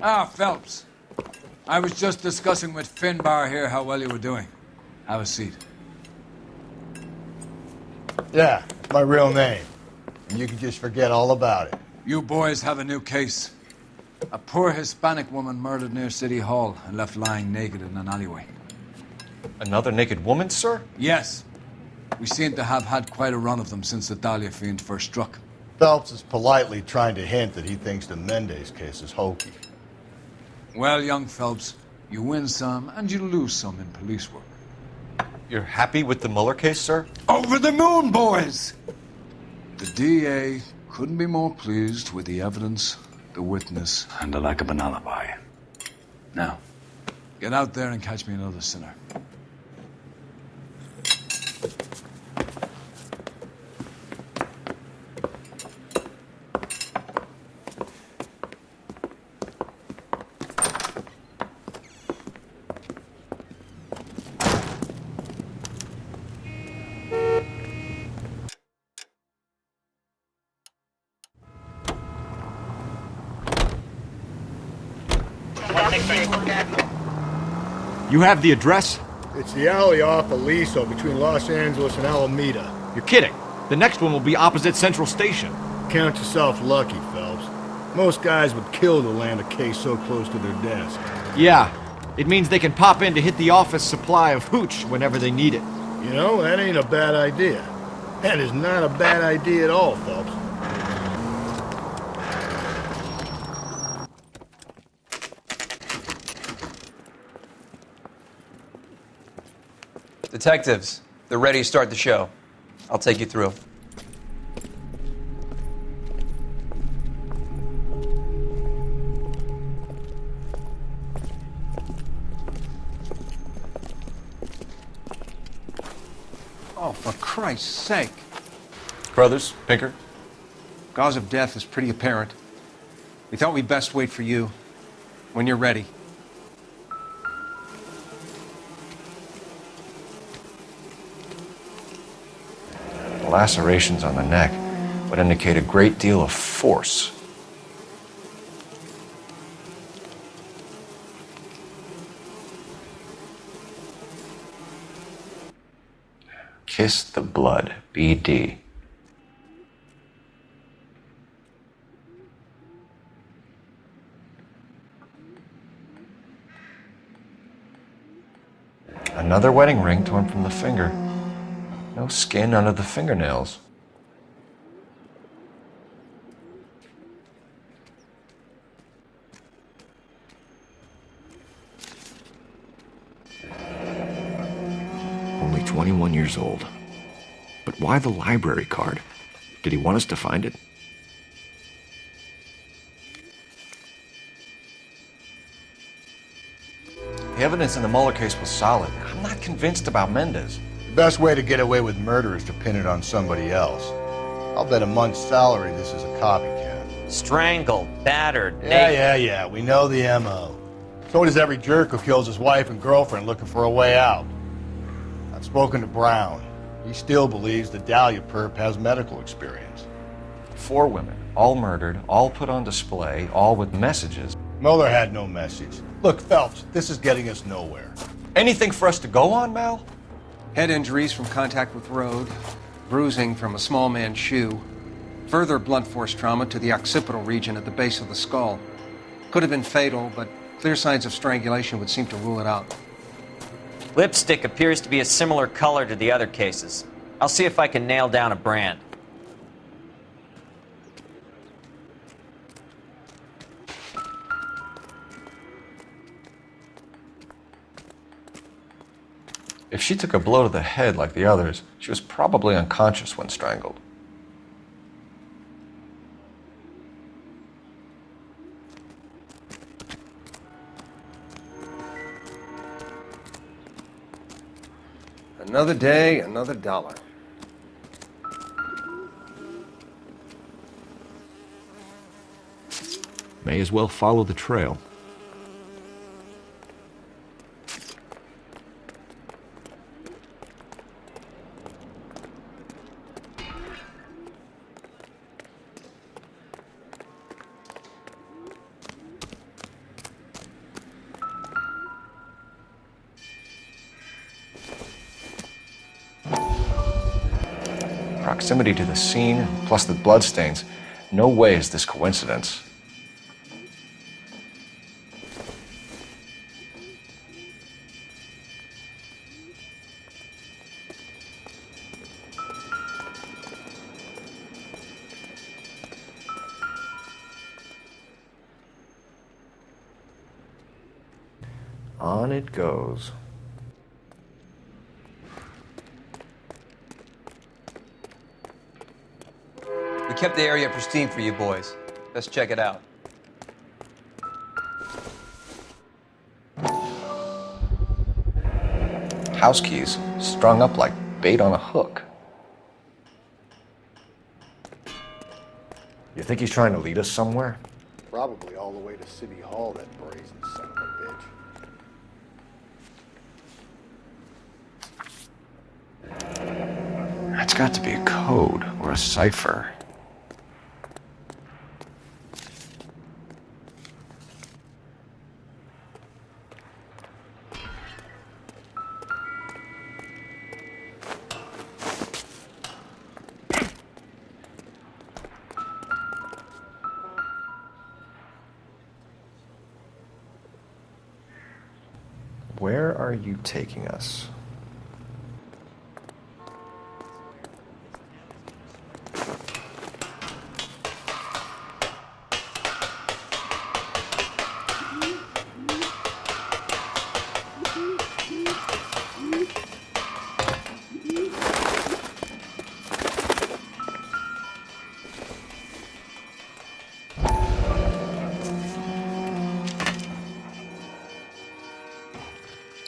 Ah, Phelps. I was just discussing with Finbar here how well you were doing. Have a seat. Yeah, it's my real name. And you can just forget all about it. You boys have a new case. A poor Hispanic woman murdered near City Hall and left lying naked in an alleyway. Another naked woman, sir? Yes. We seem to have had quite a run of them since the Dahlia fiend first struck. Phelps is politely trying to hint that he thinks the Mendez case is hokey. Well, young Phelps, you win some and you lose some in police work. You're happy with the Mueller case, sir? Over the moon, boys! The DA couldn't be more pleased with the evidence, the witness, and the lack of an alibi. Now, get out there and catch me another sinner. You have the address? It's the alley off Aliso between Los Angeles and Alameda. You're kidding. The next one will be opposite Central Station. Count yourself lucky, Phelps. Most guys would kill to land a case so close to their desk. Yeah, it means they can pop in to hit the office supply of hooch whenever they need it. You know, that ain't a bad idea. That is not a bad idea at all, Phelps. Detectives, they're ready to start the show. I'll take you through. Oh, for Christ's sake. Brothers, Pinker? Cause of death is pretty apparent. We thought we'd best wait for you when you're ready. The lacerations on the neck would indicate a great deal of force. Kiss the blood, BD. Another wedding ring torn from the finger. No skin under the fingernails. Only 21 years old. But why the library card? Did he want us to find it? The evidence in the Mueller case was solid. I'm not convinced about Mendez. The best way to get away with murder is to pin it on somebody else. I'll bet a month's salary this is a copycat. Strangled, battered, Yeah, we know the M.O. So does every jerk who kills his wife and girlfriend looking for a way out. I've spoken to Brown. He still believes the Dahlia perp has medical experience. 4 women, all murdered, all put on display, all with messages. Mueller had no message. Look, Phelps, this is getting us nowhere. Anything for us to go on, Mal? Head injuries from contact with road, bruising from a small man's shoe, further blunt force trauma to the occipital region at the base of the skull. Could have been fatal, but clear signs of strangulation would seem to rule it out. Lipstick appears to be a similar color to the other cases. I'll see if I can nail down a brand. If she took a blow to the head like the others, she was probably unconscious when strangled. Another day, another dollar. May as well follow the trail. proximity to the scene, plus the bloodstains, no way is this coincidence. On it goes. We kept the area pristine for you boys. Let's check it out. House keys strung up like bait on a hook. You think he's trying to lead us somewhere? Probably all the way to City Hall, that brazen son of a bitch. That's got to be a code or a cipher. Where are you taking us?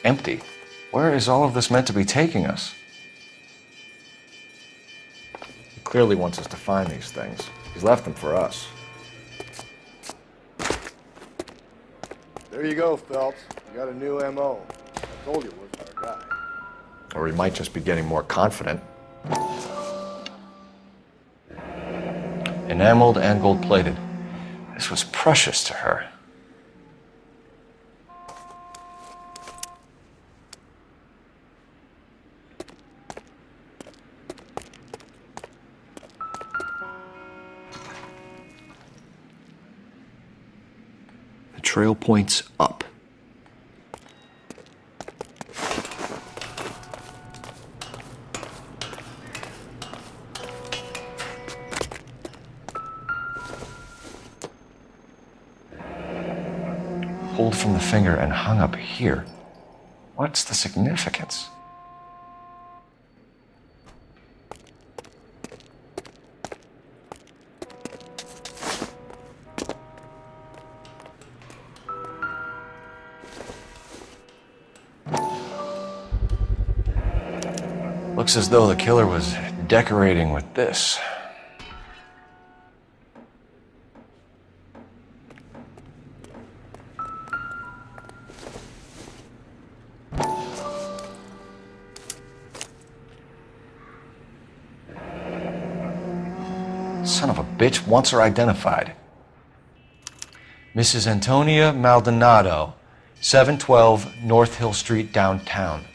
Empty. Where is all of this meant to be taking us? He clearly wants us to find these things. He's left them for us. There you go, Phelps. You got a new M.O. I told you it was our guy. Or he might just be getting more confident. Enameled and gold-plated. This was precious to her. The trail points up. Pulled from the finger and hung up here. What's the significance? Looks as though the killer was decorating with this. Son of a bitch wants her identified. Mrs. Antonia Maldonado, 712 North Hill Street, downtown.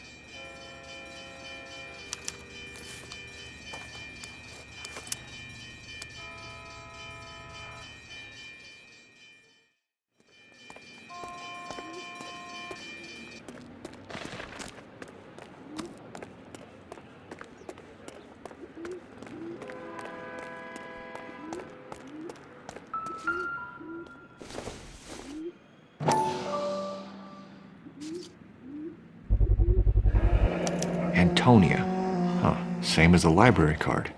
Antonia. Huh, same as the library card.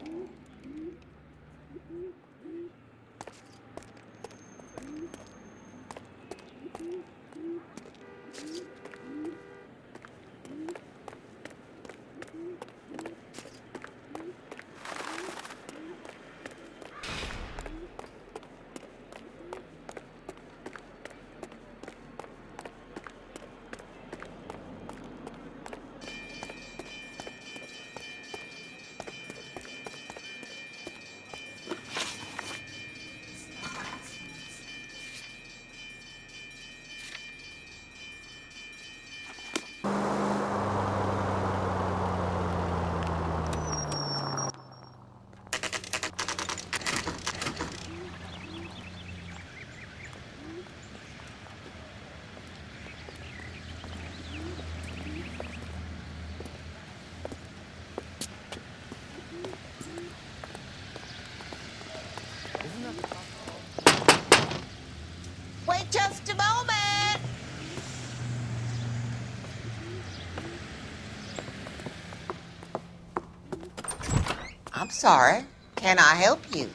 I'm sorry. Can I help you?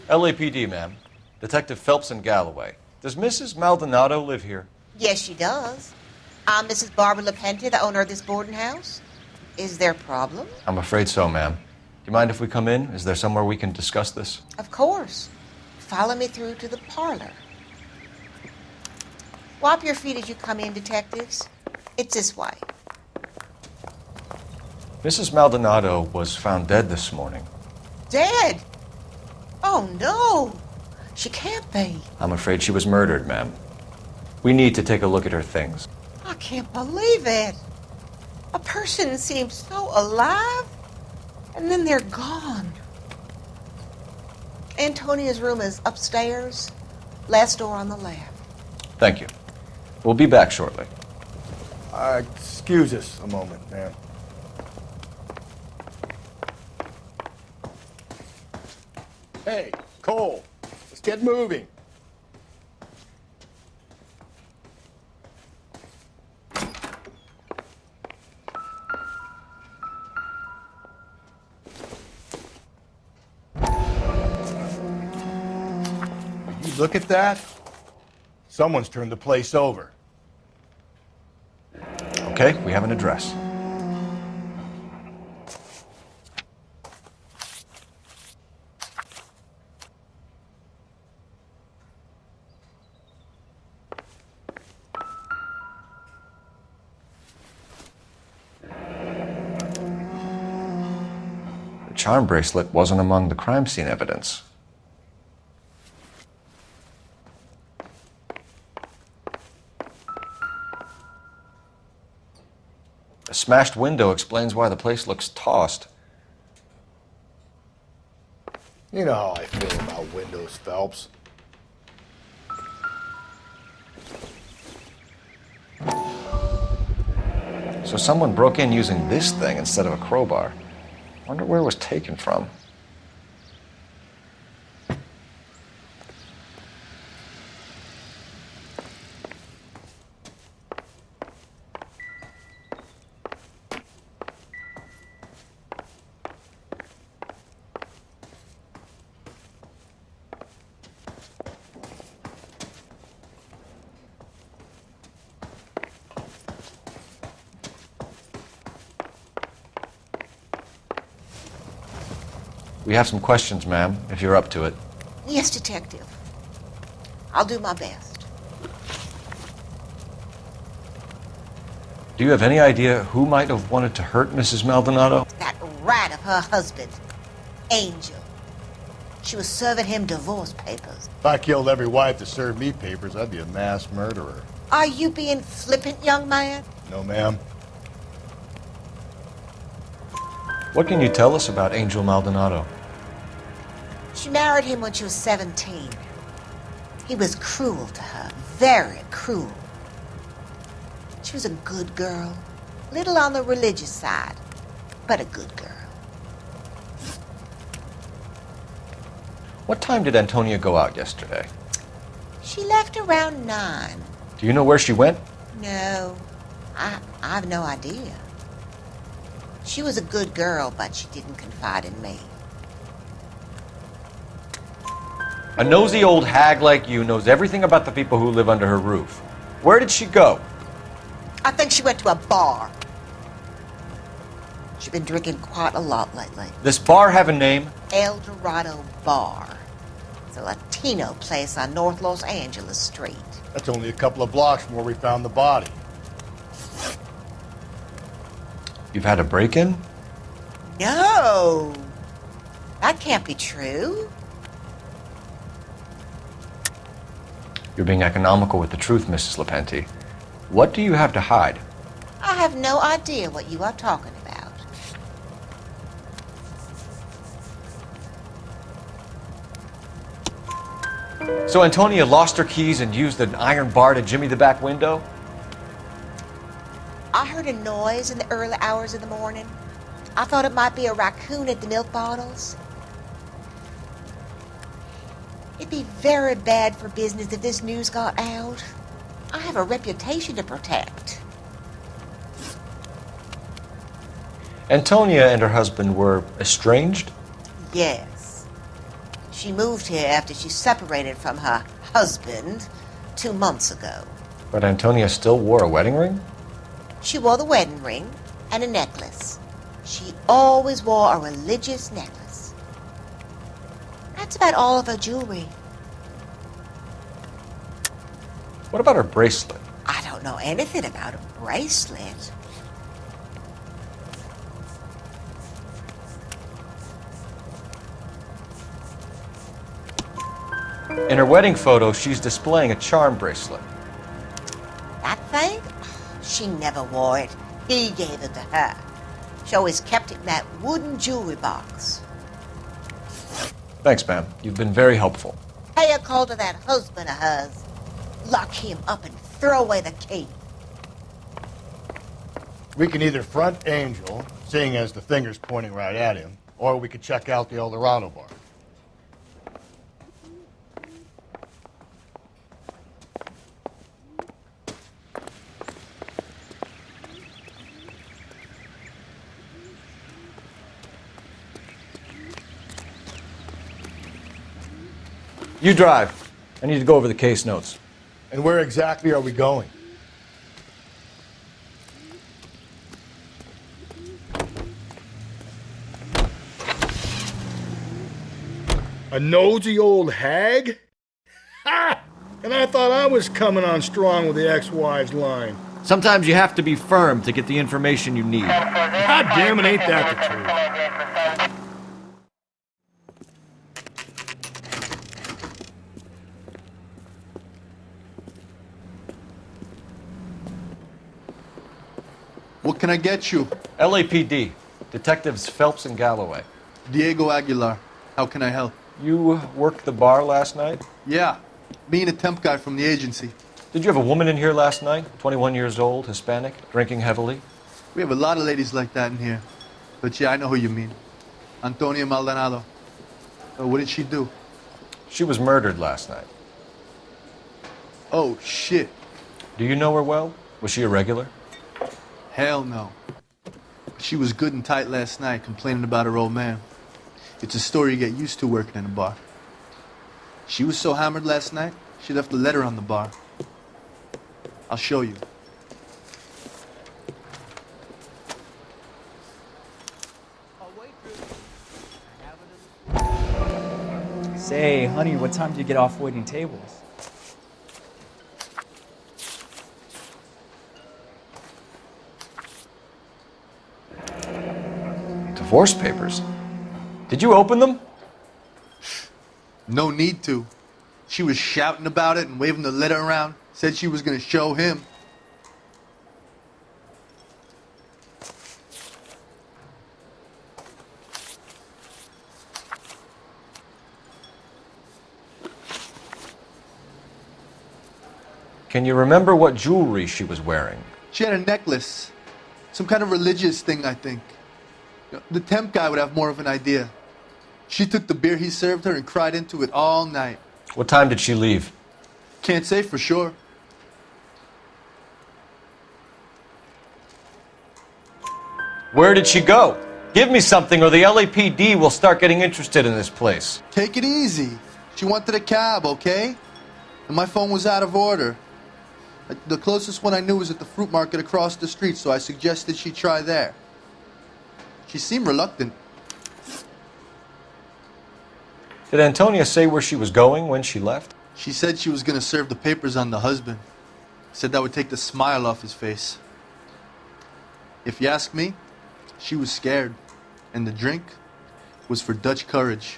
LAPD, ma'am. Detective Phelps and Galloway. Does Mrs. Maldonado live here? Yes, she does. I'm Mrs. Barbara LaPente, the owner of this boarding house. Is there a problem? I'm afraid so, ma'am. Do you mind if we come in? Is there somewhere we can discuss this? Of course. Follow me through to the parlor. Wipe your feet as you come in, detectives. It's this way. Mrs. Maldonado was found dead this morning. Dead? Oh, no. She can't be. I'm afraid she was murdered, ma'am. We need to take a look at her things. I can't believe it. A person seems so alive, and then they're gone. Antonia's room is upstairs, last door on the left. Thank you. We'll be back shortly. Excuse us a moment, ma'am. Hey, Cole, let's get moving. You look at that? Someone's turned the place over. Okay, we have an address. The charm bracelet wasn't among the crime scene evidence. A smashed window explains why the place looks tossed. You know how I feel about windows, Phelps. So someone broke in using this thing instead of a crowbar. Wonder where it was taken from. We have some questions, ma'am, if you're up to it. Yes, detective. I'll do my best. Do you have any idea who might have wanted to hurt Mrs. Maldonado? That rat of her husband, Angel. She was serving him divorce papers. If I killed every wife to serve me papers, I'd be a mass murderer. Are you being flippant, young man? No, ma'am. What can you tell us about Angel Maldonado? She married him when she was 17. He was cruel to her, very cruel. She was a good girl, little on the religious side, but a good girl. What time did Antonia go out yesterday? She left around 9. Do you know where she went? No, I have no idea. She was a good girl, but she didn't confide in me. A nosy old hag like you knows everything about the people who live under her roof. Where did she go? I think she went to a bar. She's been drinking quite a lot lately. This bar have a name? El Dorado Bar. It's a Latino place on North Los Angeles Street. That's only a couple of blocks from where we found the body. You've had a break-in? No! That can't be true. You're being economical with the truth, Mrs. LaPente. What do you have to hide? I have no idea what you are talking about. So Antonia lost her keys and used an iron bar to jimmy the back window? I heard a noise in the early hours of the morning. I thought it might be a raccoon at the milk bottles. It'd be very bad for business if this news got out. I have a reputation to protect. Antonia and her husband were estranged? Yes. She moved here after she separated from her husband 2 months ago. But Antonia still wore a wedding ring? She wore the wedding ring and a necklace. She always wore a religious necklace. That's about all of her jewelry. What about her bracelet? I don't know anything about a bracelet. In her wedding photo, she's displaying a charm bracelet. That thing? She never wore it. He gave it to her. She always kept it in that wooden jewelry box. Thanks, ma'am. You've been very helpful. Pay a call to that husband of hers. Lock him up and throw away the key. We can either front Angel, seeing as the finger's pointing right at him, or we could check out the El Dorado bar. You drive. I need to go over the case notes. And where exactly are we going? A nosy old hag? Ha! And I thought I was coming on strong with the ex-wives line. Sometimes you have to be firm to get the information you need. God damn it, ain't that the truth? What can I get you? LAPD. Detectives Phelps and Galloway. Diego Aguilar. How can I help? You worked the bar last night? Yeah. Me and a temp guy from the agency. Did you have a woman in here last night? 21 years old, Hispanic, drinking heavily? We have a lot of ladies like that in here. But yeah, I know who you mean. Antonia Maldonado. What did she do? She was murdered last night. Oh, shit. Do you know her well? Was she a regular? Hell no. She was good and tight last night, complaining about her old man. It's a story you get used to working in a bar. She was so hammered last night, she left a letter on the bar. I'll show you. Say, honey, what time do you get off waiting tables? Divorce papers. Did you open them? No need to. She was shouting about it and waving the letter around. Said she was going to show him. Can you remember what jewelry she was wearing? She had a necklace. Some kind of religious thing, I think. The temp guy would have more of an idea. She took the beer he served her and cried into it all night. What time did she leave? Can't say for sure. Where did she go? Give me something or the LAPD will start getting interested in this place. Take it easy. She wanted a cab, okay? And my phone was out of order. The closest one I knew was at the fruit market across the street, so I suggested she try there. She seemed reluctant. Did Antonia say where she was going when she left? She said she was going to serve the papers on the husband. Said that would take the smile off his face. If you ask me, she was scared. And the drink was for Dutch courage.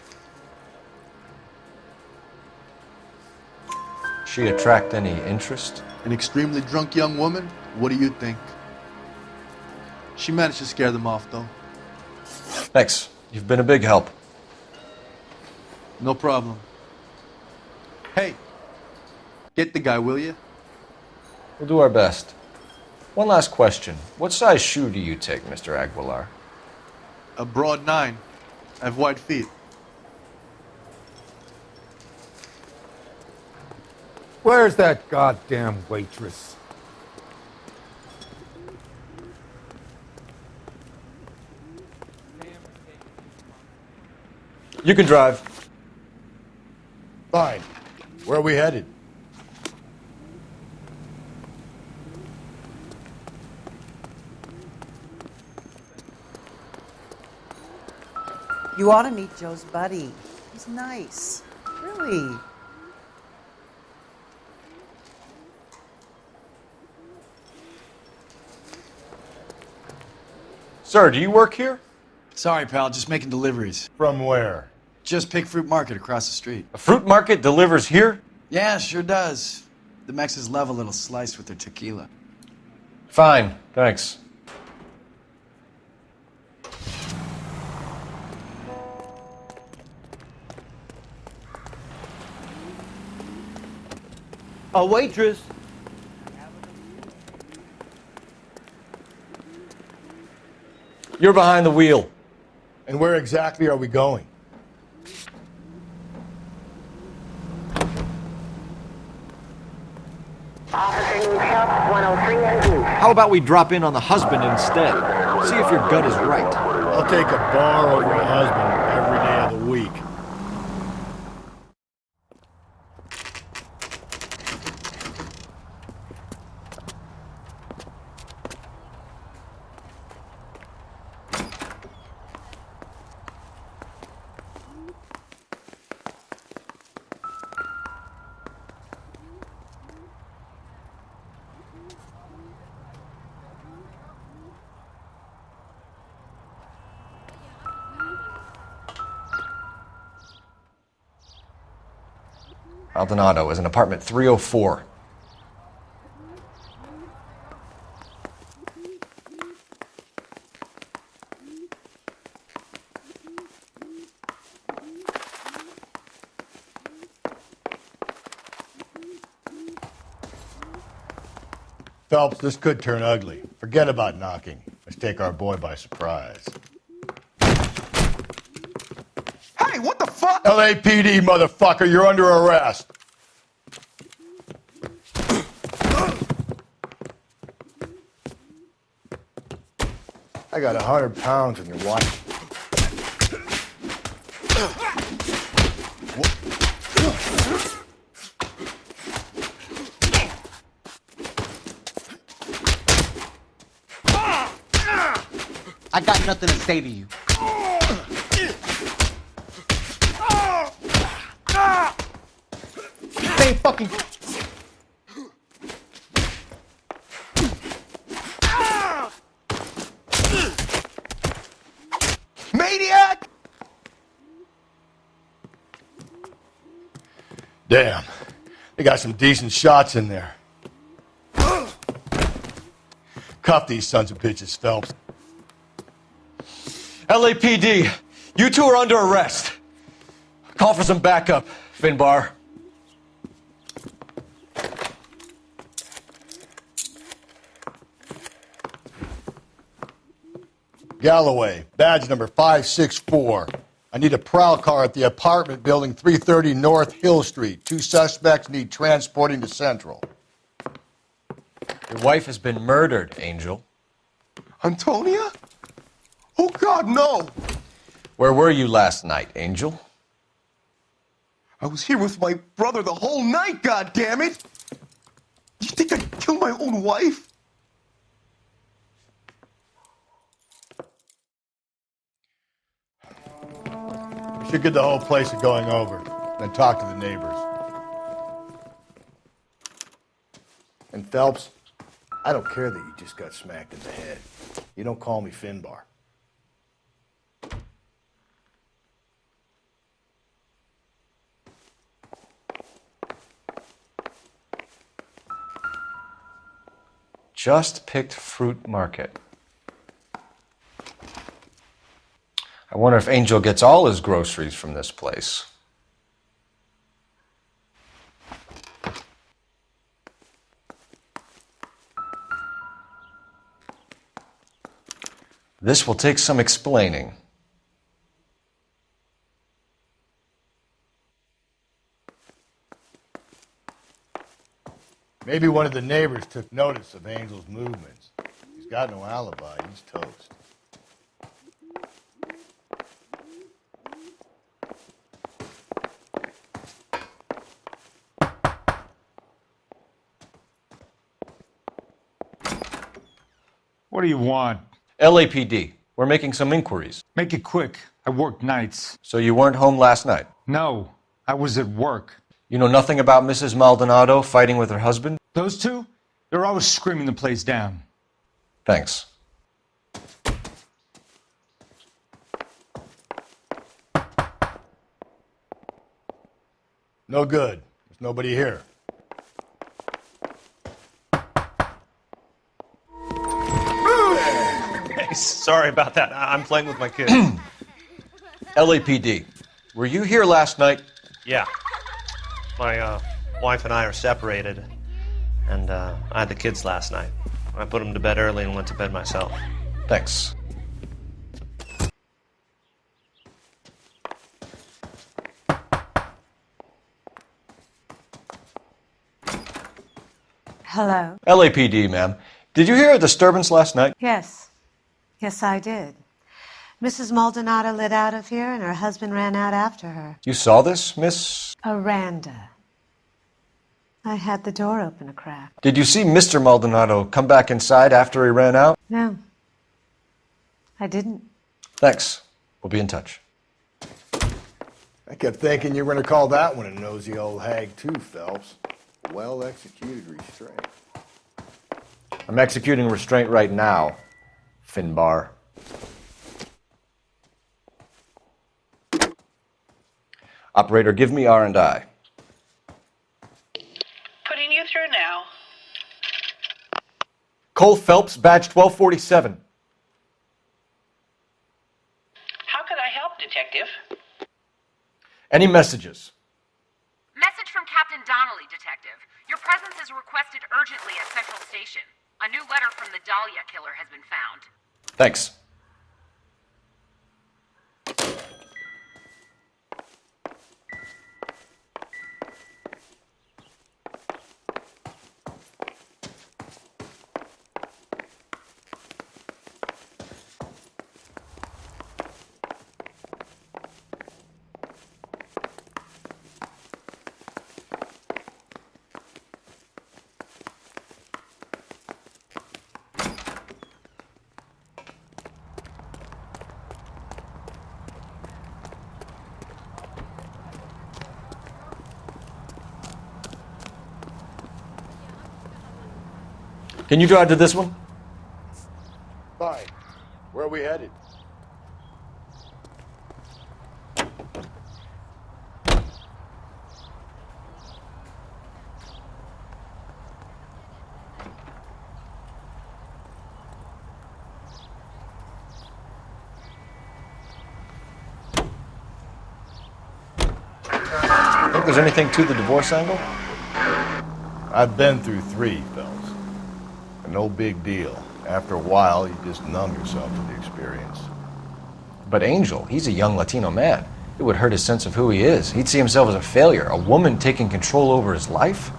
She attract any interest? An extremely drunk young woman? What do you think? She managed to scare them off, though. Thanks. You've been a big help. No problem. Hey, get the guy, will you? We'll do our best. One last question. What size shoe do you take, Mr. Aguilar? A broad 9. I have wide feet. Where's that goddamn waitress? You can drive. Fine. Where are we headed? You ought to meet Joe's buddy. He's nice. Really. Sir, do you work here? Sorry, pal, just making deliveries. From where? Just Pig Fruit Market across the street. A fruit market delivers here? Yeah, sure does. The Mexes love a little slice with their tequila. Fine, thanks. A waitress. You're behind the wheel. And where exactly are we going? How about we drop in on the husband instead? See if your gut is right. I'll take a bar over a husband every day of the week. Maldonado is in apartment 304. Phelps, this could turn ugly. Forget about knocking. Let's take our boy by surprise. Hey, what the fuck? LAPD, motherfucker, you're under arrest. I got 100 pounds on your wife. I got nothing to say to you. Stay fucking. Maniac! Damn, they got some decent shots in there. Cuff these sons of bitches, Phelps. LAPD, you two are under arrest. Call for some backup, Finbar. Galloway, badge number 564. I need a prowl car at the apartment building 330 North Hill Street. 2 suspects need transporting to Central. Your wife has been murdered, Angel. Antonia? Oh, God, no! Where were you last night, Angel? I was here with my brother the whole night, goddammit! You think I'd kill my own wife? We should get the whole place going over, then talk to the neighbors. And Phelps, I don't care that you just got smacked in the head. You don't call me Finbar. Just picked fruit market. I wonder if Angel gets all his groceries from this place. This will take some explaining. Maybe one of the neighbors took notice of Angel's movements. He's got no alibi. He's toast. What do you want? LAPD. We're making some inquiries. Make it quick. I work nights. So you weren't home last night? No, I was at work. You know nothing about Mrs. Maldonado fighting with her husband? Those two? They're always screaming the place down. Thanks. No good. There's nobody here. Sorry about that. I'm playing with my kid. LAPD. Were you here last night? Yeah. My wife and I are separated, and I had the kids last night. I put them to bed early and went to bed myself. Thanks. Hello? LAPD, ma'am. Did you hear a disturbance last night? Yes. Yes, I did. Mrs. Maldonado lit out of here, and her husband ran out after her. You saw this, Miss? Aranda. I had the door open a crack. Did you see Mr. Maldonado come back inside after he ran out? No. I didn't. Thanks. We'll be in touch. I kept thinking you were going to call that one a nosy old hag too, Phelps. Well-executed restraint. I'm executing restraint right now, Finbar. Operator, give me R&I. Putting you through now. Cole Phelps, badge 1247. How could I help, Detective? Any messages? Message from Captain Donnelly, Detective. Your presence is requested urgently at Central Station. A new letter from the Dahlia killer has been found. Thanks. Can you drive to this one? Fine. Where are we headed? Think there's anything to the divorce angle? I've been through 3, Phelps. No big deal. After a while, you just numb yourself to the experience. But Angel, he's a young Latino man. It would hurt his sense of who he is. He'd see himself as a failure, a woman taking control over his life.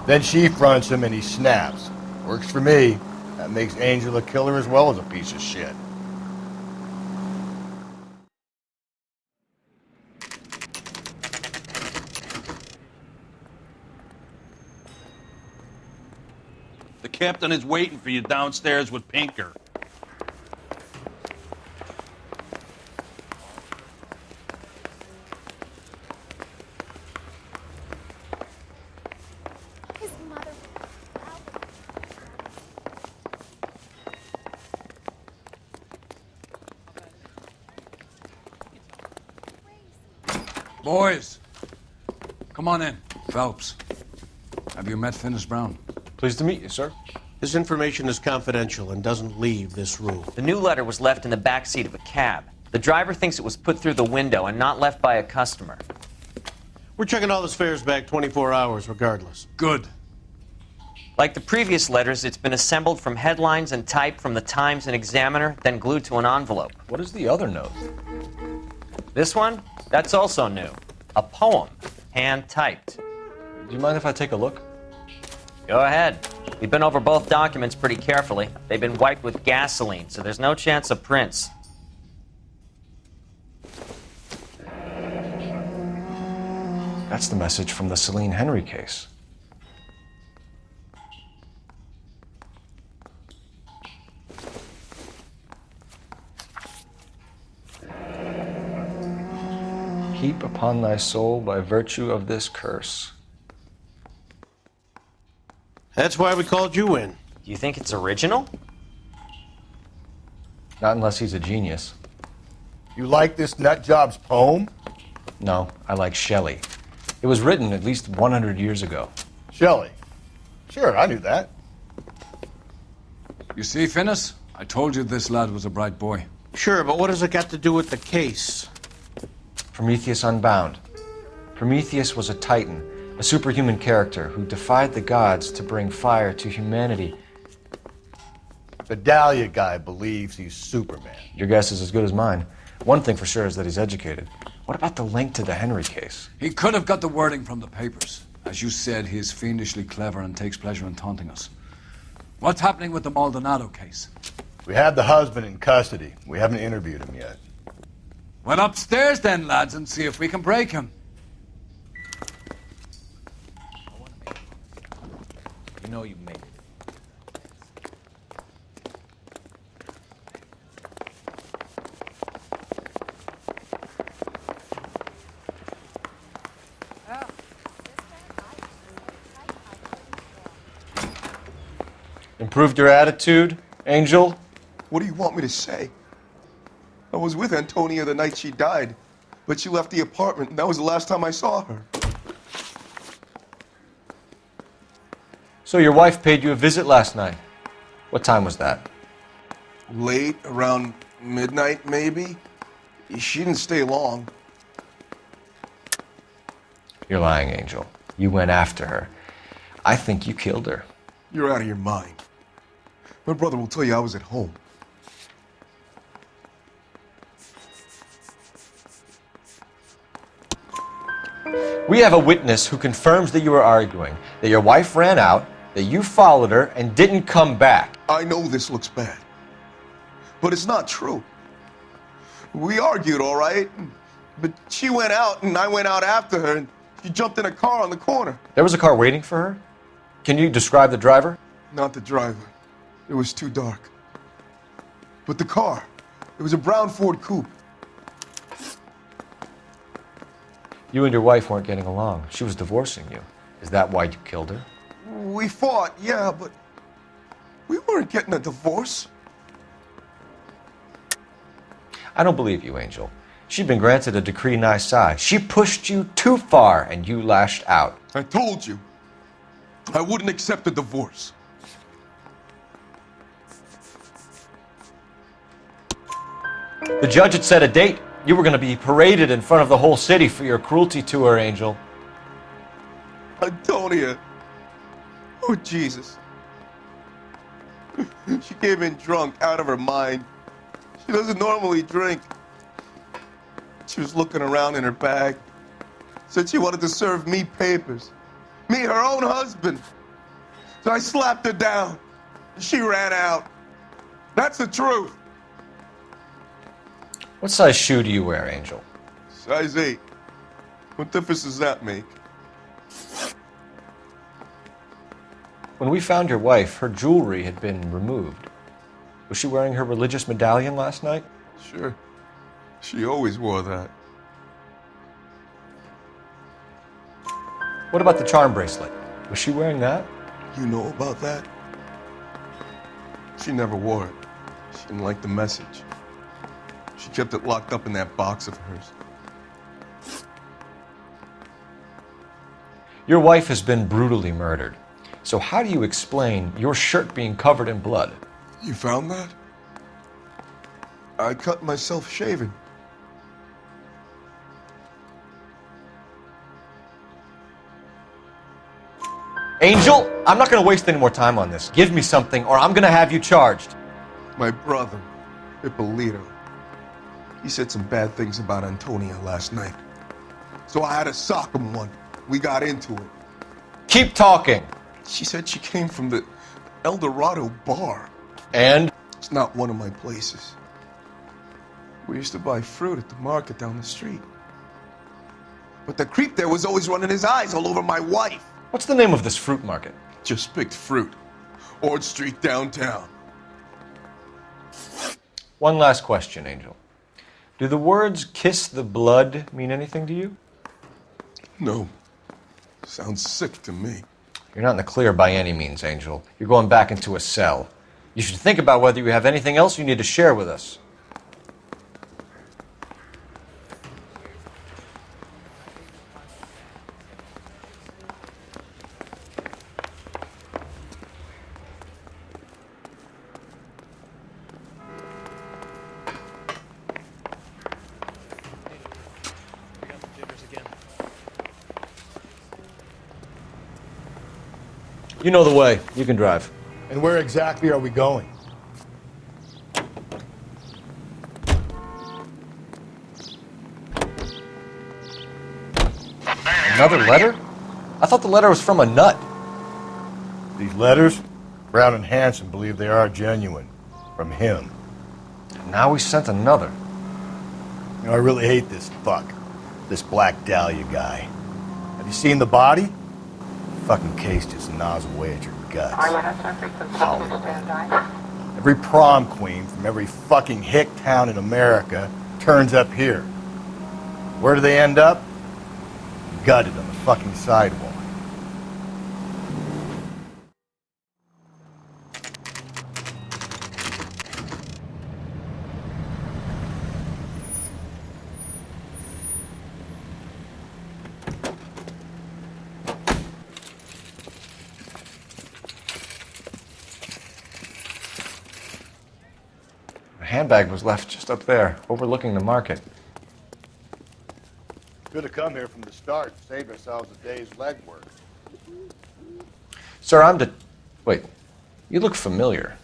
Then she fronts him and he snaps. Works for me. That makes Angel a killer as well as a piece of shit. The captain is waiting for you downstairs with Pinker. His mother. Boys, come on in. Phelps, have you met Finis Brown? Pleased to meet you, sir. This information is confidential and doesn't leave this room. The new letter was left in the back seat of a cab. The driver thinks it was put through the window and not left by a customer. We're checking all his fares back 24 hours regardless. Good. Like the previous letters, it's been assembled from headlines and typed from the Times and Examiner, then glued to an envelope. What is the other note? This one? That's also new. A poem, hand-typed. Do you mind if I take a look? Go ahead. We've been over both documents pretty carefully. They've been wiped with gasoline, so there's no chance of prints. That's the message from the Celine Henry case. heap upon thy soul by virtue of this curse. That's why we called you in. Do you think it's original? Not unless he's a genius. You like this nutjob's poem? No, I like Shelley. It was written at least 100 years ago. Shelley? Sure, I knew that. You see, Finnis? I told you this lad was a bright boy. Sure, but what has it got to do with the case? Prometheus Unbound. Prometheus was a titan, a superhuman character who defied the gods to bring fire to humanity. The Dahlia guy believes he's Superman. Your guess is as good as mine. One thing for sure is that he's educated. What about the link to the Henry case? He could have got the wording from the papers. As you said, he is fiendishly clever and takes pleasure in taunting us. What's happening with the Maldonado case? We have the husband in custody. We haven't interviewed him yet. Well, upstairs then, lads, and see if we can break him. You know you made it. Improved your attitude, Angel? What do you want me to say? I was with Antonia the night she died, but she left the apartment, and that was the last time I saw her. So your wife paid you a visit last night. What time was that? Late, around midnight, maybe. She didn't stay long. You're lying, Angel. You went after her. I think you killed her. You're out of your mind. My brother will tell you I was at home. We have a witness who confirms that you were arguing, that your wife ran out, that you followed her and didn't come back. I know this looks bad, but it's not true. We argued, all right, but she went out and I went out after her and she jumped in a car on the corner. There was a car waiting for her? Can you describe the driver? Not the driver. It was too dark. But the car, it was a brown Ford coupe. You and your wife weren't getting along. She was divorcing you. Is that why you killed her? We fought, yeah, but we weren't getting a divorce. I don't believe you, Angel. She'd been granted a decree nisi. She pushed you too far and you lashed out. I told you, I wouldn't accept a divorce. The judge had set a date. You were going to be paraded in front of the whole city for your cruelty to her, Angel. Antonia. Oh, Jesus. She came in drunk, out of her mind. She doesn't normally drink. She was looking around in her bag. Said she wanted to serve me papers. Me, her own husband. So I slapped her down. She ran out. That's the truth. What size shoe do you wear, Angel? Size 8. What difference does that make? When we found your wife, her jewelry had been removed. Was she wearing her religious medallion last night? Sure. She always wore that. What about the charm bracelet? Was she wearing that? You know about that? She never wore it. She didn't like the message. She kept it locked up in that box of hers. Your wife has been brutally murdered. So how do you explain your shirt being covered in blood? You found that? I cut myself shaving. Angel, I'm not going to waste any more time on this. Give me something or I'm going to have you charged. My brother, Ippolito, he said some bad things about Antonia last night. So I had to sock him one. We got into it. Keep talking. She said she came from the El Dorado bar. And? It's not one of my places. We used to buy fruit at the market down the street. But the creep there was always running his eyes all over my wife. What's the name of this fruit market? Just picked fruit. Ord Street downtown. One last question, Angel. Do the words kiss the blood mean anything to you? No. Sounds sick to me. You're not in the clear by any means, Angel. You're going back into a cell. You should think about whether you have anything else you need to share with us. You know the way. You can drive. And where exactly are we going? Another letter? I thought the letter was from a nut. These letters? Brown and Hanson believe they are genuine. From him. And now we sent another. You know, I really hate this fuck. This Black Dahlia guy. Have you seen the body? Fucking case just gnaws away at your guts. Every prom queen from every fucking hick town in America turns up here. Where do they end up? Gutted on the fucking sidewalk. The handbag was left just up there, overlooking the market. Could have come here from the start, saved ourselves a day's legwork. Sir, Wait, you look familiar.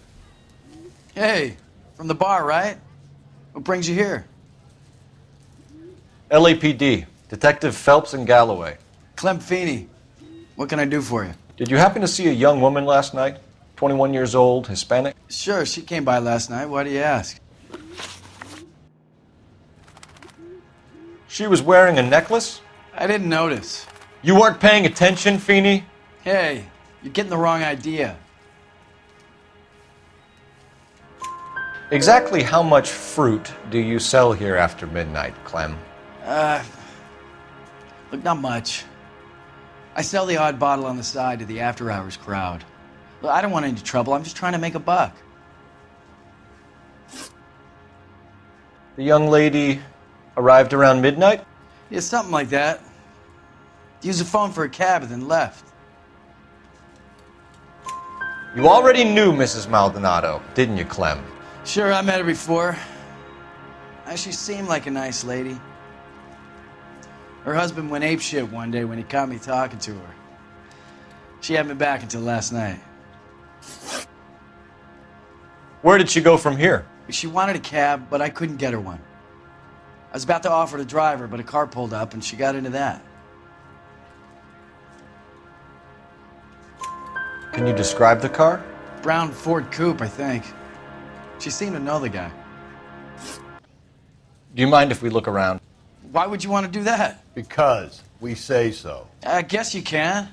Hey, from the bar, right? What brings you here? LAPD, Detective Phelps and Galloway. Clem Feeney. What can I do for you? Did you happen to see a young woman last night? 21 years old, Hispanic? Sure, she came by last night. Why do you ask? She was wearing a necklace? I didn't notice. You weren't paying attention, Feeney? Hey, you're getting the wrong idea. Exactly how much fruit do you sell here after midnight, Clem? Look, not much. I sell the odd bottle on the side to the after-hours crowd. Look, I don't want any trouble. I'm just trying to make a buck. The young lady arrived around midnight? Yeah, something like that. Used the phone for a cab and then left. You already knew Mrs. Maldonado, didn't you, Clem? Sure, I met her before. She seemed like a nice lady. Her husband went apeshit one day when he caught me talking to her. She had me back until last night. Where did she go from here? She wanted a cab, but I couldn't get her one. I was about to offer to drive her, but a car pulled up and she got into that. Can you describe the car? Brown Ford Coupe, I think. She seemed to know the guy. Do you mind if we look around? Why would you want to do that? Because we say so. I guess you can.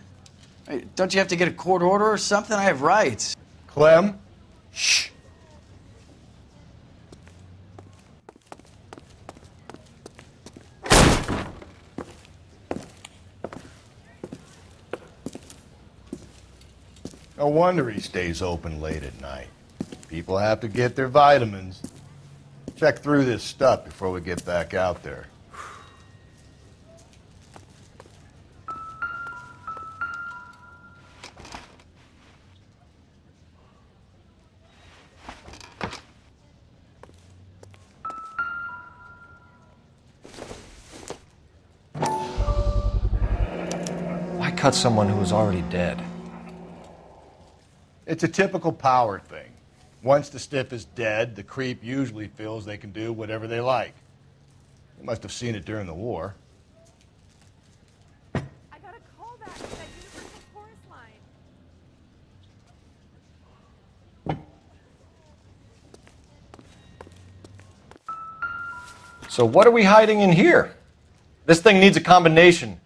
Hey, don't you have to get a court order or something? I have rights. Clem? Shh. No wonder he stays open late at night. People have to get their vitamins. Check through this stuff before we get back out there. Why cut someone who was already dead? It's a typical power thing. Once the stiff is dead, the creep usually feels they can do whatever they like. You must have seen it during the war. I got a call back to that Universal Chorus line. So what are we hiding in here? This thing needs a combination.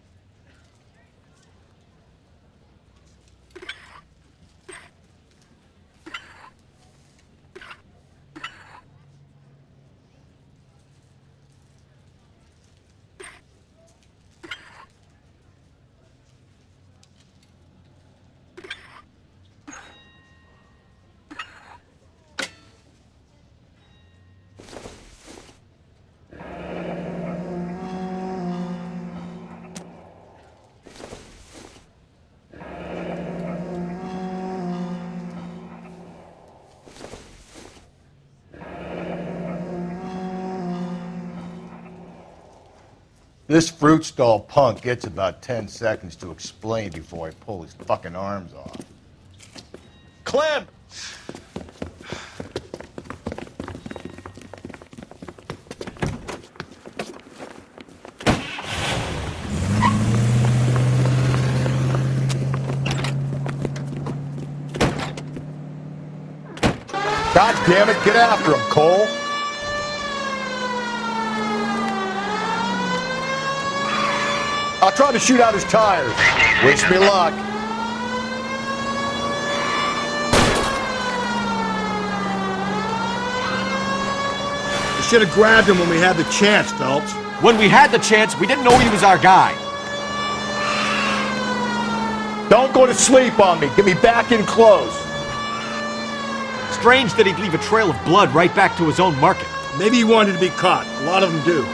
This fruit stall punk gets about 10 seconds to explain before I pull his fucking arms off. Clem! God damn it, get after him, Cole. I'll try to shoot out his tires. Wish me luck. We should have grabbed him when we had the chance, Phelps. When we had the chance, we didn't know he was our guy. Don't go to sleep on me. Get me back in close. Strange that he'd leave a trail of blood right back to his own market. Maybe he wanted to be caught. A lot of them do.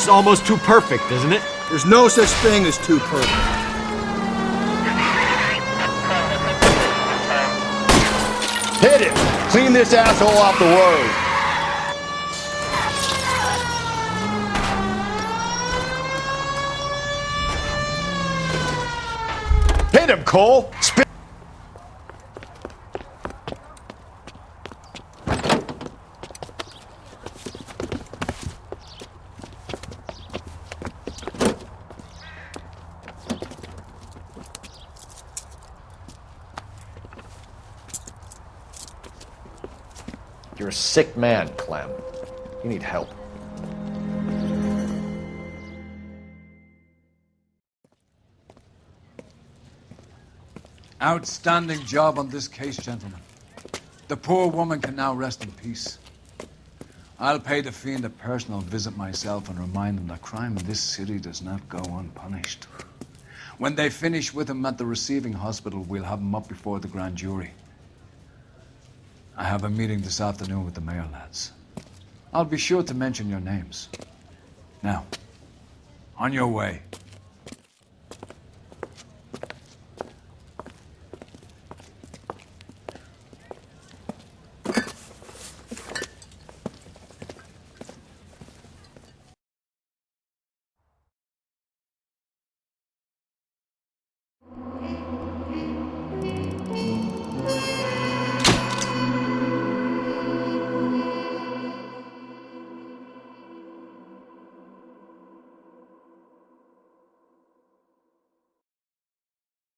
It's almost too perfect, isn't it? There's no such thing as too perfect. Hit him! Clean this asshole off the road. Hit him, Cole! You're a sick man, Clem. You need help. Outstanding job on this case, gentlemen. The poor woman can now rest in peace. I'll pay the fiend a personal visit myself and remind him that crime in this city does not go unpunished. When they finish with him at the receiving hospital, we'll have him up before the grand jury. I have a meeting this afternoon with the mayor, lads. I'll be sure to mention your names. Now, on your way.